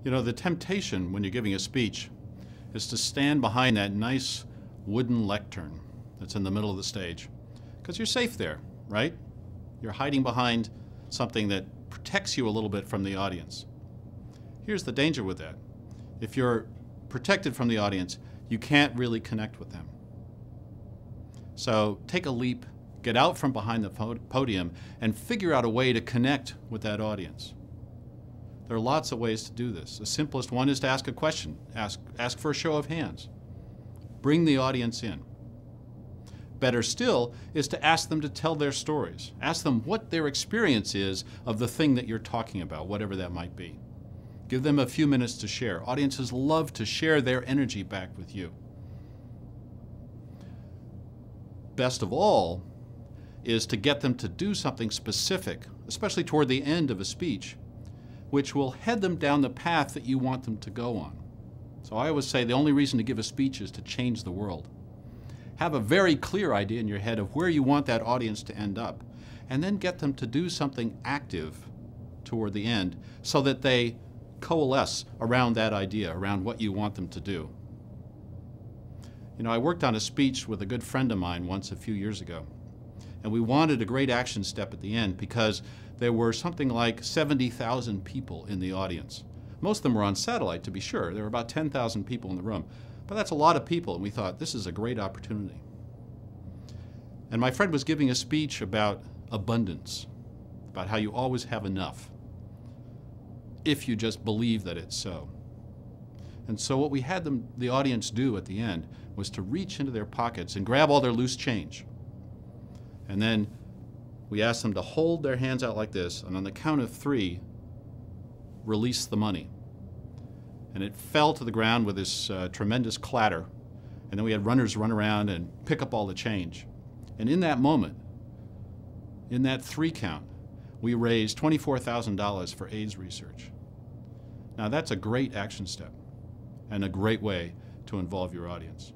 You know, the temptation when you're giving a speech is to stand behind that nice wooden lectern that's in the middle of the stage, because you're safe there, right? You're hiding behind something that protects you a little bit from the audience. Here's the danger with that. If you're protected from the audience, you can't really connect with them. So take a leap, get out from behind the podium, and figure out a way to connect with that audience. There are lots of ways to do this. The simplest one is to ask a question. Ask for a show of hands. Bring the audience in. Better still is to ask them to tell their stories. Ask them what their experience is of the thing that you're talking about, whatever that might be. Give them a few minutes to share. Audiences love to share their energy back with you. Best of all is to get them to do something specific, especially toward the end of a speech, which will head them down the path that you want them to go on. So I always say the only reason to give a speech is to change the world. Have a very clear idea in your head of where you want that audience to end up, and then get them to do something active toward the end so that they coalesce around that idea, around what you want them to do. You know, I worked on a speech with a good friend of mine once a few years ago, and we wanted a great action step at the end because there were something like 70,000 people in the audience. Most of them were on satellite, to be sure. There were about 10,000 people in the room. But that's a lot of people, and we thought, this is a great opportunity. And my friend was giving a speech about abundance, about how you always have enough, if you just believe that it's so. And so what we had the audience do at the end was to reach into their pockets and grab all their loose change. And then we asked them to hold their hands out like this, and on the count of 3, release the money. And it fell to the ground with this tremendous clatter. And then we had runners run around and pick up all the change. And in that moment, in that 3 count, we raised $24,000 for AIDS research. Now that's a great action step and a great way to involve your audience.